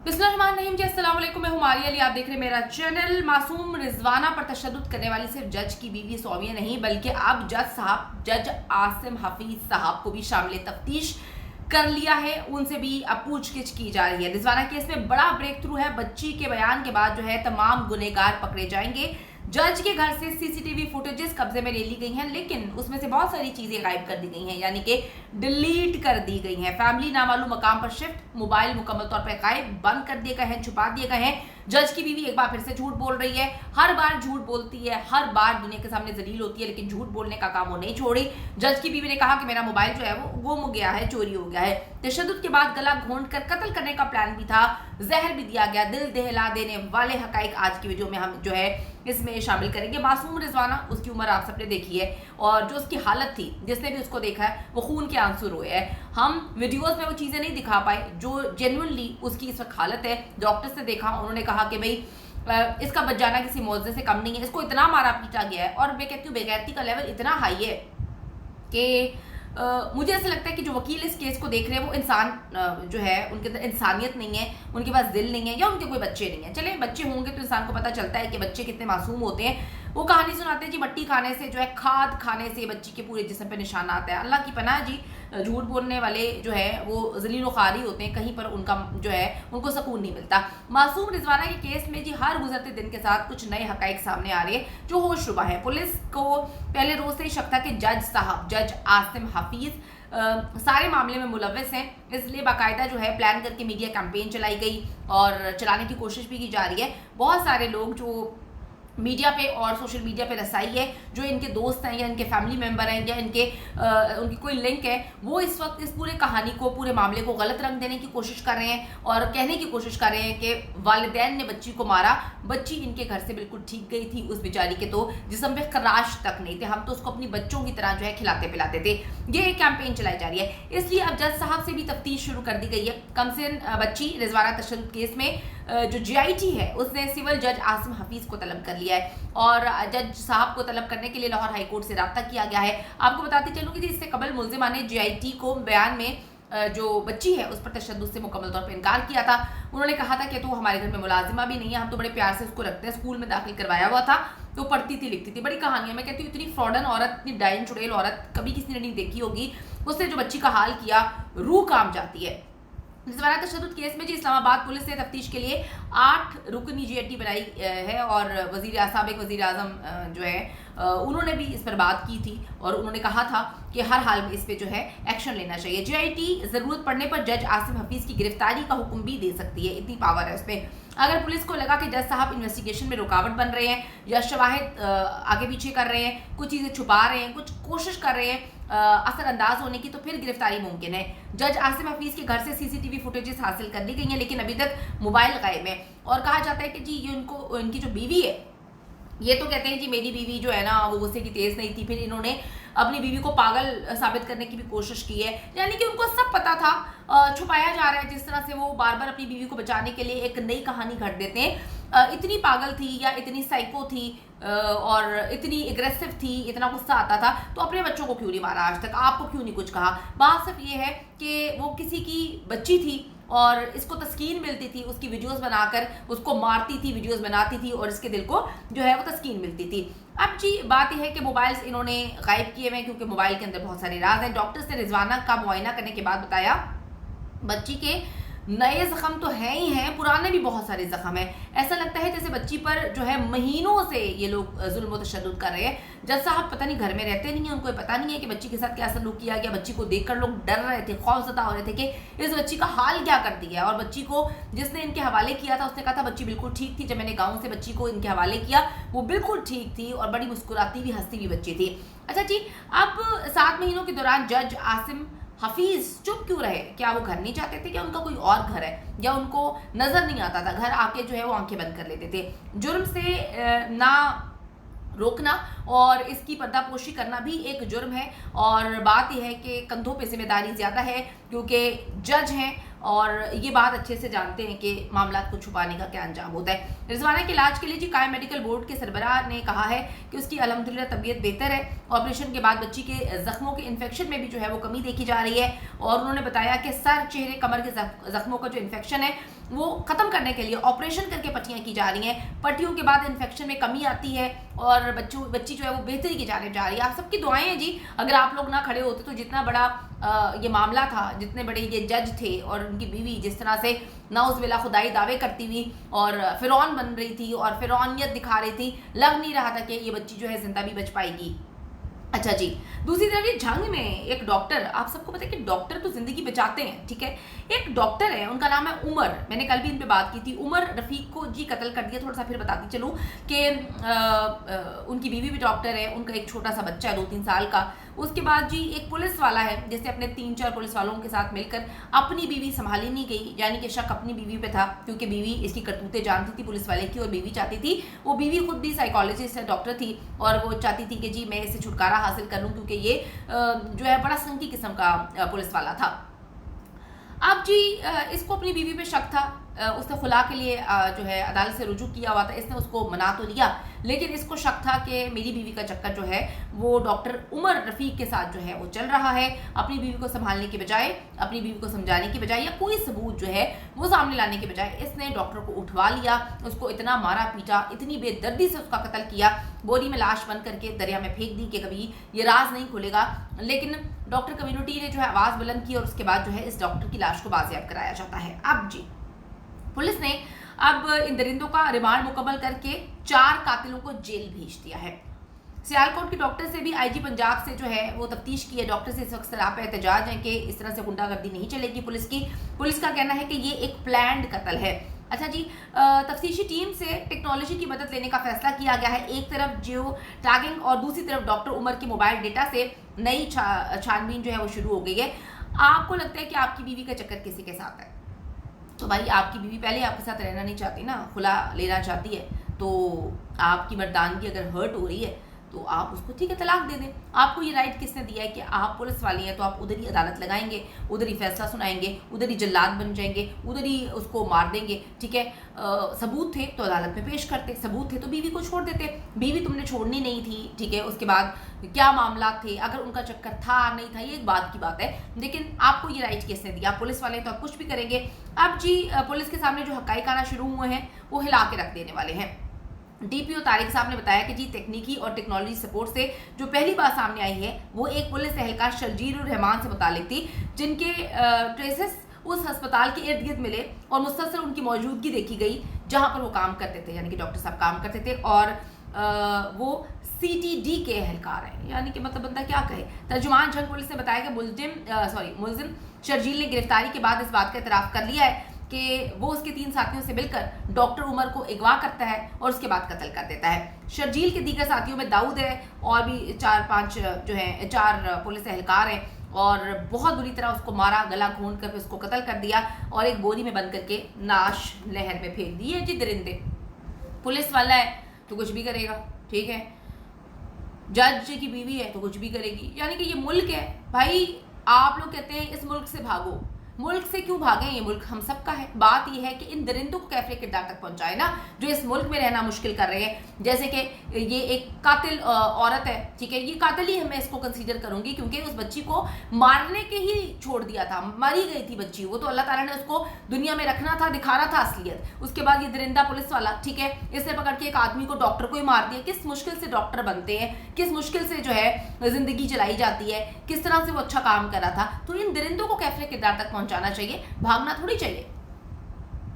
बिस्मिल्लाहिर्रहमानिर्रहीम जी, अस्सलाम वालेकुम। मैं हुमारी अली, आप देख रहे हैं मेरा चैनल। मासूम रिजवाना पर तशद्दुद करने वाली सिर्फ जज की बीवी सौमिया नहीं, बल्कि अब जज आसिम हफीज साहब को भी शामिल तफ्तीश कर लिया है। उनसे भी अब पूछगिछ की जा रही है। रिजवाना केस में बड़ा ब्रेक थ्रू है। बच्ची के बयान के बाद जो है तमाम गुनहगार पकड़े जाएंगे। जज के घर से सीसीटीवी फुटेजेस कब्जे में ले ली गई हैं, लेकिन उसमें से बहुत सारी चीजें गायब कर दी गई हैं, यानी कि डिलीट कर दी गई हैं। फैमिली नामालूम मकाम पर शिफ्ट, मोबाइल मुकम्मल तौर पर गायब, बंद कर दिए गए हैं, छुपा दिए गए हैं। जज की बीवी एक बार फिर से झूठ बोल रही है। हर बार झूठ बोलती है, हर बार दुनिया के सामने जलील होती है, लेकिन झूठ बोलने का काम वो नहीं छोड़ी। जज की बीवी ने कहा कि मेरा मोबाइल जो है वो गुम गया है, चोरी हो गया है। तशद्दुद के बाद गला घोंट कर कत्ल करने का प्लान भी था, जहर भी दिया गया। दिल दहला देने वाले हकाइक आज की वीडियो में हम जो है इसमें शामिल करेंगे। मासूम रिजवाना, उसकी उम्र आप सबने देखी है, और जो उसकी हालत थी, जिसने भी उसको देखा है वो खून के आंसू रोए है। हम वीडियोस में वो चीज़ें नहीं दिखा पाए जो जेन्युइनली उसकी इस वक्त हालत है। डॉक्टर से देखा, उन्होंने कहा कि भाई इसका बच जाना किसी मौजे से कम नहीं है। इसको इतना मारा पीटा गया है, और मैं कहती हूँ बेगैरती का लेवल इतना हाई है कि मुझे ऐसा लगता है कि जो वकील इस केस को देख रहे हैं वो इंसान जो है, उनके अंदर इंसानियत नहीं है, उनके पास दिल नहीं है, या उनके कोई बच्चे नहीं है। चले बच्चे होंगे तो इंसान को पता चलता है कि बच्चे कितने मासूम होते हैं। वो कहानी सुनाते हैं जी, मट्टी खाने से जो है, खाद खाने से बच्ची के पूरे जिस्म पे निशान आता है। अल्लाह की पनाह जी, झूठ बोलने वाले जो है वो जलील व खारी होते हैं, कहीं पर उनका जो है उनको सुकून नहीं मिलता। मासूम रिजवाना के केस में जी हर गुजरते दिन के साथ कुछ नए हकाइक सामने आ रहे हैं जो होशरुबा है। पुलिस को पहले रोज से ही शक था कि जज आसिम हफीज सारे मामले में मुलव्वस हैं, इसलिए बाकायदा जो है प्लान करके मीडिया कैंपेन चलाई गई और चलाने की कोशिश भी की जा रही है। बहुत सारे लोग जो मीडिया पे और सोशल मीडिया पे रसाई है, जो इनके दोस्त हैं या इनके फैमिली मेंबर हैं या उनकी कोई लिंक है, वो इस वक्त इस पूरे कहानी को, पूरे मामले को गलत रंग देने की कोशिश कर रहे हैं और कहने की कोशिश कर रहे हैं कि वालिदैन ने बच्ची को मारा। बच्ची इनके घर से बिल्कुल ठीक गई थी, उस बेचारी के तो जिस्म पे खराश तक नहीं थे, हम तो उसको अपनी बच्चों की तरह जो है खिलाते पिलाते थे। ये एक कैंपेन चलाई जा रही है, इसलिए अब जज साहब से भी तफ्तीश शुरू कर दी गई है। कमसिन बच्ची रिजवाना तशद्दुद केस में जो GIT है उसने सिविल जज आसिम हफीज को तलब कर लिया है, और जज साहब को तलब करने के लिए लाहौर हाई कोर्ट से रब्ता किया गया है। आपको बताती चलूँ कि इससे कबल मुल्जिमा ने GIT को बयान में जो बच्ची है उस पर तशद्दुद से मुकम्मल तौर पर इनकार किया था। उन्होंने कहा था कि तो हमारे घर में मुलाजिमा भी नहीं है, हम तो बड़े प्यार से उसको रखते हैं, स्कूल में दाखिल करवाया हुआ था, तो पढ़ती थी लिखती थी। बड़ी कहानियां, मैं कहती हूँ इतनी फ्रॉडन औरत, इतनी डाइन चुड़ैल औरत कभी किसी ने नहीं देखी होगी। उसने जो बच्ची का हाल किया, रूह काम जाती है। रिजवाना तशद्दुद केस में जी इस्लामाबाद पुलिस ने तफ्तीश के लिए 8 रुकनी GIT बनाई है, और साबिक वज़ीर आज़म जो है उन्होंने भी इस पर बात की थी और उन्होंने कहा था कि हर हाल में इस पे जो है एक्शन लेना चाहिए। GIT ज़रूरत पड़ने पर जज आसिम हफीज़ की गिरफ्तारी का हुक्म भी दे सकती है, इतनी पावर है उसमें। अगर पुलिस को लगा कि जज साहब इन्वेस्टिगेशन में रुकावट बन रहे हैं या शवाहिद आगे पीछे कर रहे हैं, कुछ चीज़ें छुपा रहे हैं, कुछ कोशिश कर रहे हैं असरअंदाज होने की, तो फिर गिरफ्तारी मुमकिन है। जज आसिम हफीज़ के घर से CCTV फुटेजेस हासिल कर ली गई हैं, लेकिन अभी तक मोबाइल गायब है। और कहा जाता है कि जी ये इनकी जो बीवी है, ये तो कहते हैं जी मेरी बीवी जो है ना वो गुस्से की तेज नहीं थी, फिर इन्होंने अपनी बीवी को पागल साबित करने की भी कोशिश की है। यानी कि उनको सब पता था, छुपाया जा रहा है। जिस तरह से वो बार बार अपनी बीवी को बचाने के लिए एक नई कहानी घड़ देते हैं, इतनी पागल थी या इतनी साइको थी और इतनी एग्रेसिव थी, इतना गुस्सा आता था, तो अपने बच्चों को क्यों नहीं मारा आज तक, आपको क्यों नहीं कुछ कहा। बात सिर्फ ये है कि वो किसी की बच्ची थी और इसको तस्कीन मिलती थी, उसकी वीडियोस बनाकर उसको मारती थी, वीडियोस बनाती थी और इसके दिल को जो है वो तस्कीन मिलती थी। अब जी बात यह है कि मोबाइल्स इन्होंने गायब किए हुए हैं, क्योंकि मोबाइल के अंदर बहुत सारे राज हैं। डॉक्टर्स ने रिजवाना का मुआयना करने के बाद बताया बच्ची के नए जख्म तो हैं ही हैं, पुराने भी बहुत सारे जख्म हैं। ऐसा लगता है जैसे बच्ची पर जो है महीनों से ये लोग जुल्म व तशद्दुद कर रहे हैं। जज साहब पता नहीं घर में रहते नहीं है, उनको पता नहीं है कि बच्ची के साथ क्या सलूक किया गया। बच्ची को देखकर लोग डर रहे थे, खौफजदा हो रहे थे कि इस बच्ची का हाल क्या कर दिया। और बच्ची को जिसने इनके हवाले किया था उसने कहा था बच्ची बिल्कुल ठीक थी। जब मैंने गाँव से बच्ची को इनके हवाले किया वो बिल्कुल ठीक थी और बड़ी मुस्कुराती हुई हंसती हुई बच्ची थी। अच्छा जी, अब 7 महीनों के दौरान जज आसिम हफीज चुप क्यों रहे? क्या वो घर नहीं चाहते थे, क्या उनका कोई और घर है, या उनको नजर नहीं आता था? घर आके जो है वो आंखें बंद कर लेते थे। जुर्म से ना रोकना और इसकी पर्दापोशी करना भी एक जुर्म है, और बात यह है कि कंधों पे जिम्मेदारी ज़्यादा है क्योंकि जज हैं और ये बात अच्छे से जानते हैं कि मामला को छुपाने का क्या अंजाम होता है। रिजवाना के इलाज के लिए जी कायम मेडिकल बोर्ड के सरबराह ने कहा है कि उसकी अल्हम्दुलिल्लाह तबीयत बेहतर है। ऑपरेशन के बाद बच्ची के जख्मों के इन्फेक्शन में भी जो है वो कमी देखी जा रही है, और उन्होंने बताया कि सर, चेहरे, कमर के जख्मों का जो इन्फेक्शन है वो ख़त्म करने के लिए ऑपरेशन करके पट्टियाँ की जा रही हैं। पट्टियों के बाद इन्फेक्शन में कमी आती है और बच्ची जो है वो बेहतरी की जाने जा रही है। आप सबकी दुआएं हैं जी। अगर आप लोग ना खड़े होते तो जितना बड़ा ये मामला था, जितने बड़े ये जज थे और उनकी बीवी जिस तरह से नाउज़ुबिल्ला खुदाई दावे करती हुई और फ़िरौन बन रही थी और फ़िरौनियत दिखा रही थी, लग नहीं रहा था कि ये बच्ची जो है ज़िंदा भी बच पाएगी। अच्छा जी, दूसरी तरफ ये झंग में एक डॉक्टर, आप सबको पता है कि डॉक्टर तो जिंदगी बचाते हैं, ठीक है। एक डॉक्टर है, उनका नाम है उमर, मैंने कल भी इन पे बात की थी। उमर रफीक को जी कत्ल कर दिया। थोड़ा सा फिर बताती चलूँ कि उनकी बीवी भी डॉक्टर है, उनका एक छोटा सा बच्चा है 2-3 साल का। उसके बाद जी एक पुलिस वाला है जिससे अपने 3-4 पुलिस वालों के साथ मिलकर अपनी बीवी संभाली नहीं गई, यानी कि शक अपनी बीवी पे था क्योंकि बीवी इसकी करतूतें जानती थी पुलिस वाले की और बीवी चाहती थी, वो बीवी खुद भी साइकोलॉजिस्ट है, डॉक्टर थी और वो चाहती थी कि जी मैं इससे छुटकारा हासिल कर लूँ क्योंकि ये जो है बड़ा संकी किस्म का पुलिस वाला था। अब जी इसको अपनी बीवी पे शक था, उसने खुला के लिए जो है अदालत से रुजू किया हुआ था। इसने उसको मना तो लिया लेकिन इसको शक था कि मेरी बीवी का चक्कर जो है वो डॉक्टर उमर रफीक के साथ जो है वो चल रहा है। अपनी बीवी को संभालने के बजाय, अपनी बीवी को समझाने के बजाय या कोई सबूत जो है वो सामने लाने के बजाय इसने डॉक्टर को उठवा लिया, उसको इतना मारा पीटा, इतनी बेदर्दी से उसका कत्ल किया, बोरी में लाश बंद करके दरिया में फेंक दी कि कभी ये राज नहीं खुलेगा। लेकिन डॉक्टर कम्युनिटी ने जो है आवाज़ बुलंद की और उसके बाद जो है इस डॉक्टर की लाश को बाजियाब कराया जाता है। अब जी पुलिस ने अब इन दरिंदों का रिमांड मुकम्मल करके 4 कातिलों को जेल भेज दिया है। सियालकोट के डॉक्टर से भी आईजी पंजाब से जो है वो तफ्तीश की है। डॉक्टर से इस वक्त सरापा एहतजाज है कि इस तरह से गुंडागर्दी नहीं चलेगी पुलिस की। पुलिस का कहना है कि ये एक प्लान्ड कत्ल है। अच्छा जी, तफ्तीशी टीम से टेक्नोलॉजी की मदद लेने का फैसला किया गया है। एक तरफ जियो टैगिंग और दूसरी तरफ डॉक्टर उमर के मोबाइल डेटा से नई छानबीन जो है वो शुरू हो गई है। आपको लगता है कि आपकी बीवी का चक्कर किसी के साथ है तो भाई आपकी बीवी पहले आपके साथ रहना नहीं चाहती ना, खुला लेना चाहती है, तो आपकी मर्दानगी अगर हर्ट हो रही है तो आप उसको ठीक है तलाक दे दें। आपको ये राइट किसने दिया है कि आप पुलिस वाले हैं तो आप उधर ही अदालत लगाएंगे, उधर ही फैसला सुनाएंगे, उधर ही जल्लाद बन जाएंगे, उधर ही उसको मार देंगे, ठीक है। सबूत थे तो अदालत में पेश करते, सबूत थे तो बीवी को छोड़ देते। बीवी तुमने छोड़नी नहीं थी, ठीक है। उसके बाद क्या मामला थे, अगर उनका चक्कर था नहीं था ये एक बात की बात है, लेकिन आपको ये राइट किसने दिया? पुलिस वाले तो आप कुछ भी करेंगे। अब जी पुलिस के सामने जो हकाइक आना शुरू हुए हैं वो हिला के रख देने वाले हैं। डीपीओ तारिक साहब ने बताया कि जी तकनीकी और टेक्नोलॉजी सपोर्ट से जो पहली बात सामने आई है वो एक पुलिस एहलकार शर्जील रहमान से मुतालिक थी, जिनके ट्रेसेस उस अस्पताल के इर्द गिर्द मिले और मुसलसल उनकी मौजूदगी देखी गई जहां पर वो काम करते थे, यानी कि डॉक्टर साहब काम करते थे और वो CTD के एहलकार हैं, यानी कि मतलब बंदा क्या कहे। तर्जुमान जंग पुलिस ने बताया कि मुलजिम शर्जील ने गिरफ्तारी के बाद इस बात का इतराफ़ कर लिया है कि वो उसके 3 साथियों से मिलकर डॉक्टर उमर को अगवा करता है और उसके बाद कत्ल कर देता है। शर्जील के दीगर साथियों में दाऊद है और भी 4-5 जो हैं 4 पुलिस एहलकार हैं और बहुत बुरी तरह उसको मारा, गला घोंट कर उसको कत्ल कर दिया और एक बोरी में बंद करके नाश नहर में फेंक दी है जी दरिंदे। पुलिस वाला है तो कुछ भी करेगा, ठीक है। जज की बीवी है तो कुछ भी करेगी, यानी कि ये मुल्क है भाई। आप लोग कहते हैं इस मुल्क से भागो, मुल्क से क्यों भागें? ये मुल्क हम सब का है। बात ये है कि इन दरिंदों को कैफे किरदार तक पहुंचाए ना, जो इस मुल्क में रहना मुश्किल कर रहे हैं। जैसे कि ये एक कातिल औरत है, ठीक है, ये कातिल ही मैं इसको कंसीडर करूंगी क्योंकि उस बच्ची को मारने के ही छोड़ दिया था, मरी गई थी बच्ची, वो तो अल्लाह ताला ने उसको दुनिया में रखना था, दिखाना था असलियत। उसके बाद ये दरिंदा पुलिस वाला, ठीक है, इसने पकड़ के एक आदमी को, डॉक्टर को ही मार दिया। किस मुश्किल से डॉक्टर बनते हैं, किस मुश्किल से जो है जिंदगी चलाई जाती है, किस तरह से वो अच्छा काम कर रहा था। तो इन दरिंदों को कैफे किरदार तक पहुंचाना चाहिए, भागना थोड़ी चाहिए।